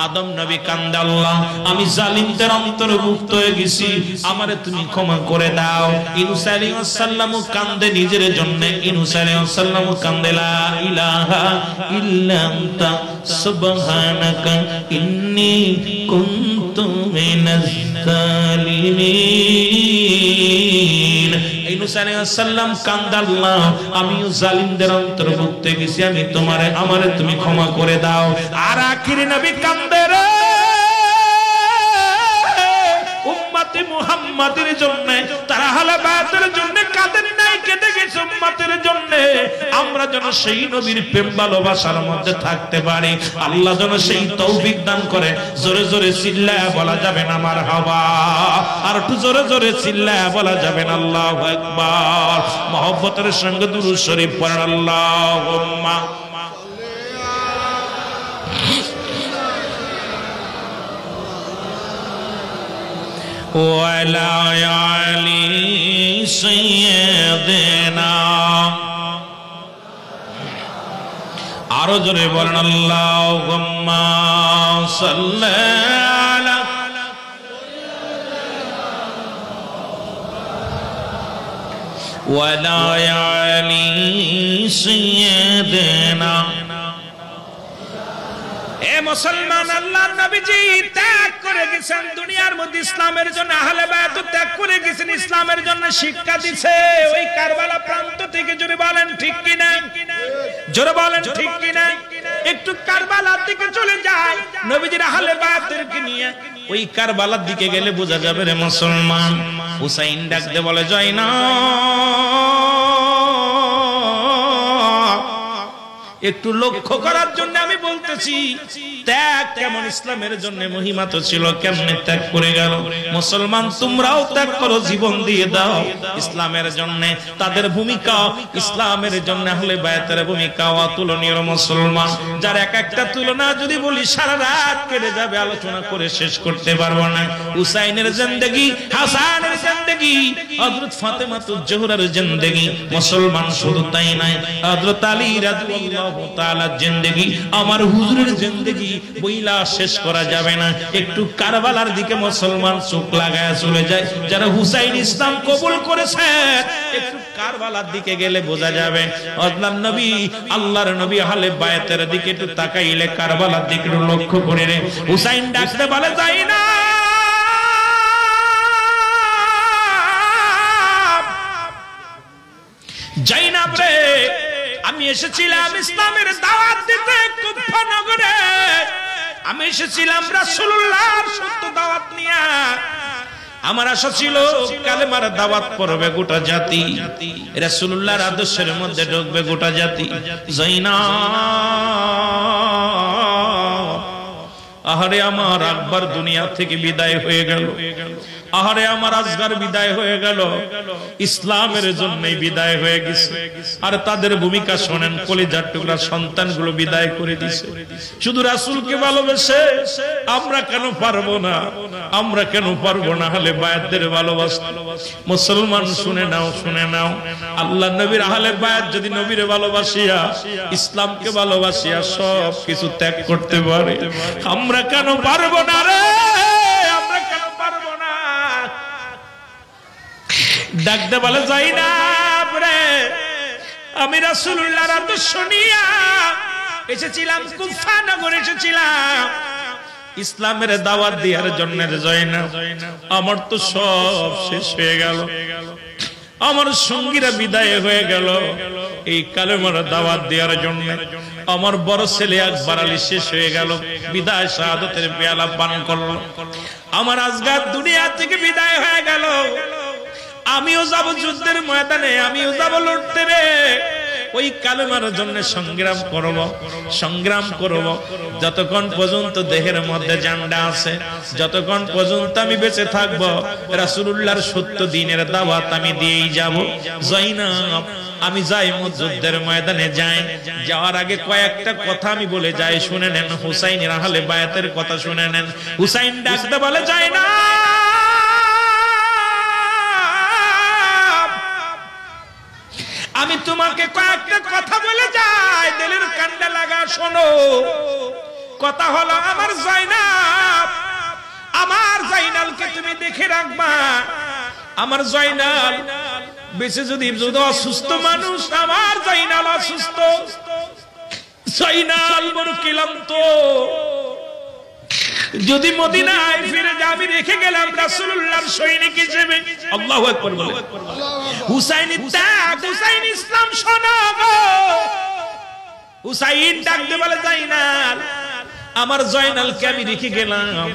আদম নবী কান্দে, আল্লাহ আমি জালিমদের অন্তর্ভুক্ত হয়ে গেছি, আমারে তুমি ক্ষমা করে দাও। ইউনূস আলাইহিস সালাম কান্দে নিজের জন্য, ইউনূস আলাইহিস সালাম কান্দে লা ইলাহা ইল্লা আনতা সুবহানাকা ইন্নী কুনতু মিনাজ জালিমিন। ইউনূস আলাইহিস সালাম কান্দে, আল্লাহ আমিও জালিমদের অন্তর্ভুক্ত হয়ে গেছি, আমি আমারে তুমি ক্ষমা করে দাও। আর আখির নবী কান্দে রে উম্মতে মুহাম্মাদের জন্য, তারা আহলে বায়তের জন্য কাঁদেন নাই, কেঁদে গেছে উম্মতের জন্য। আমরা যেন সেই নবীর প্রেম ভালোবাসার মধ্যে থাকতে পারি, আল্লাহ যেন সেই তৌফিক দান করে। জোরে জোরে চিল্লায়া বলা যাবে না মারহাবা, আর একটু জোরে জোরে চিল্লায়া বলা যাবে না আল্লাহু আকবার। মহব্বতের সঙ্গে দুরূদ শরীফ পড়েন, আল্লাহুম্মা ওয়ালা আলি সাইয়্যিদিনা। আরো জোরে বলেন, আল্লাহুম্মা সাল্লি আলা ওয়ালা আলি সাইয়্যিদিনা। এ মুসলমান, আল্লাহর নবীজি ত্যাগ করে গেছেন দুনিয়ার মধ্যে ইসলামের জন্য, আহলে বায়ত ত্যাগ করে গেছেন ইসলামের জন্য, শিক্ষা দিছে ওই কারবালা প্রান্ত থেকে। জোরে বলেন ঠিক কি না, জোরে বলেন ঠিক কি না। একটু কারবালার দিকে চলে যায় নবীজির আহলে বায়তদেরকে নিয়ে, ওই কারবালার দিকে গেলে বোঝা যাবে রে মুসলমান। হুসাইন ডাকতে বলে, যাই না একটু লক্ষ্য করার জন্য আমি বলতেছি, ত্যাগ কেমন ইসলামের জন্য মহিমা তো ছিল, কেমনে ত্যাগ করে গেল। মুসলমান তোমরাও ত্যাগ করো, জীবন দিয়ে দাও ইসলামের জন্য। তাদের ভূমিকা ইসলামের জন্য আহলে বায়তের ভূমিকা অতুলনীয় মুসলমান, যার এক একটা তুলনা যদি বলি সারা রাত কেটে যাবে, আলোচনা করে শেষ করতে পারবো না। হুসাইনের জিন্দেগি, হাসানের জিন্দেগি, হযরত ফাতেমাতুজ জোহরার জিন্দেগি, মুসলমান শুধু তাই নয়, হযরত আলী রাদিয়াল্লাহু তাআলা জিন্দেগি, আমার হুজুরের জিন্দেগি বইলা শেষ করা যাবে না। একটু কারবালার দিকে মুসলমান চোখ লাগায় চলে যায়, যারা হুসাইন ইসলাম কবুল করেছে, একটু কারবালার দিকে গেলে বোঝা যাবে আল্লাহর নবী, আল্লাহর নবী আহলে বায়তের দিকে একটু তাকাইলে, কারবালার দিকে একটু লক্ষ্য করে রে। হুসাইন ডাকতে বলে, যাই না জাইনাব রে, আমি এসেছিলাম ইসলামের দাওয়াত দিতে কুফা নগরে, আমি এসেছিলাম রাসূলুল্লাহর সত্য দাওয়াত নিয়ে। আমার আশা ছিল কালেমার দাওয়াত পড়বে গোটা জাতি, রাসূলুল্লাহর আদর্শের মধ্যে ঢুকবে গোটা জাতি। জাইনাব, আহারে আমার আকবর দুনিয়া থেকে বিদায় হয়ে গেল, আহারে আমার আসগর বিদায় হয়ে গেল, ইসলামের জন্যই বিদায় হয়ে গেছে। আর তাদের ভূমিকা শোনেন, কলিজার টুকরা সন্তানগুলো বিদায় করে দিছে। শুধু রাসূলকে ভালোবেসে আমরা কেন পারবো না, আমরা কেন পারবো না আহলে বায়াতদের ভালোবাসতে? মুসলমান শুনে নাও, শুনে নাও, আল্লাহ নবীর আহলে বায়াত যদি নবীরে ভালোবাসিয়া, ইসলামকে ভালোবাসিয়া সব কিছু ত্যাগ করতে পারে, আমরা কেন পারবো না রে? আমরা কেন পারবো না? ডাকতে বলে, যাই না রে, আমি রাসূলুল্লাহর আদর্শ নিয়া এসেছিলাম, কুফা নগরে এসেছিলাম ইসলামের দাওয়াত দেওয়ার জন্য। জাইনাব, আমার তো সব শেষ হয়ে গেল, আমার সঙ্গীরা বিদায় হয়ে গেল এই কালেমার দাওয়াত দেওয়ার জন্য। আমার বড় ছেলে আকবর আলী শেষ হয়ে গেল, বিদায় শাহাদাতের পেয়ালা পান করলো। আমার আসগর দুনিয়া থেকে বিদায় হয়ে গেল, আমিও যাব যুদ্ধের ময়দানে, আমিও যাব লড়তে রে। ওই কালেমার জন্য সংগ্রাম করব, সংগ্রাম করব যতক্ষণ পর্যন্ত দেহের মধ্যে জানডা আছে, যতক্ষণ পর্যন্ত আমি বেঁচে থাকব, রাসূলুল্লাহর সত্য দ্বীনের দাওয়াত আমি দিয়েই যাব। জাইনাব, আমি যাই যুদ্ধের ময়দানে যাই, যাওয়ার আগে কয়েকটা কথা আমি বলে যাই, শুনে নেন। হুসাইনের আহলে বায়াতের কথা শুনে নেন। হুসাইন ডাকতে বলে, যায় না আমি তোমাকে কয়েকটা কথা বলে যাই, দিলের কান্ডা লাগা শোনো। কথা হলো, আমার জাইনাব তুমি দেখে রাখবা আমার জয়নাল বেঁচে যদি অসুস্থ মানুষ, আমার জয়নাল অসুস্থ, জয়নাল বড় ক্লান্ত, যদি মদিনায় ফিরে যা আমি রেখে গেলাম রাসূলুল্লাহর সৈনিক হিসেবে। আল্লাহু আকবার বলে। হুসাইন ত্যাগ, হুসাইন ইসলাম শোনো গো। হুসাইন ডাকতে বলে জয়নাল, আমার জয়নালকে আমি রেখে গেলাম,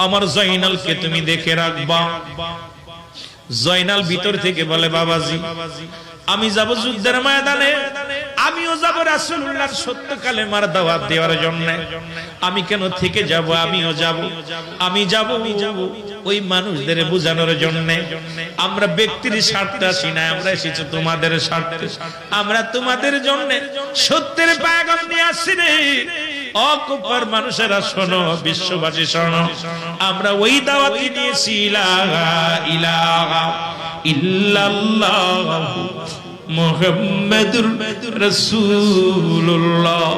আমার জয়নালকে তুমি দেখে রাখবা। জয়নাল ভিতর থেকে বলে বাবাজি আমি যাব যুদ্ধের ময়দানে, আমিও যাব রাসূলুল্লাহর সত্য কালেমার দাওয়াত দেওয়ার জন্য। আমি কেন থেকে যাব, আমিও যাব, আমি যাব ওই মানুষদের বোঝানোর জন্য। আমরা ব্যক্তির স্বার্থে আসি না, আমরা এসেছি তোমাদের স্বার্থে, আমরা তোমাদের জন্য সত্যের পয়গাম নিয়ে আসছি রে। অকুপার মানুষেরা শোনো, বিশ্ববাসী শোনো, আমরা ওই দাওয়াতই দিয়েছি ইলাহা ইলাহা ইল্লাল্লাহু মুহাম্মাদুর রাসূলুল্লাহ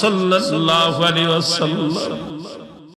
সাল্লাল্লাহু আলাইহি ওয়াসাল্লাম।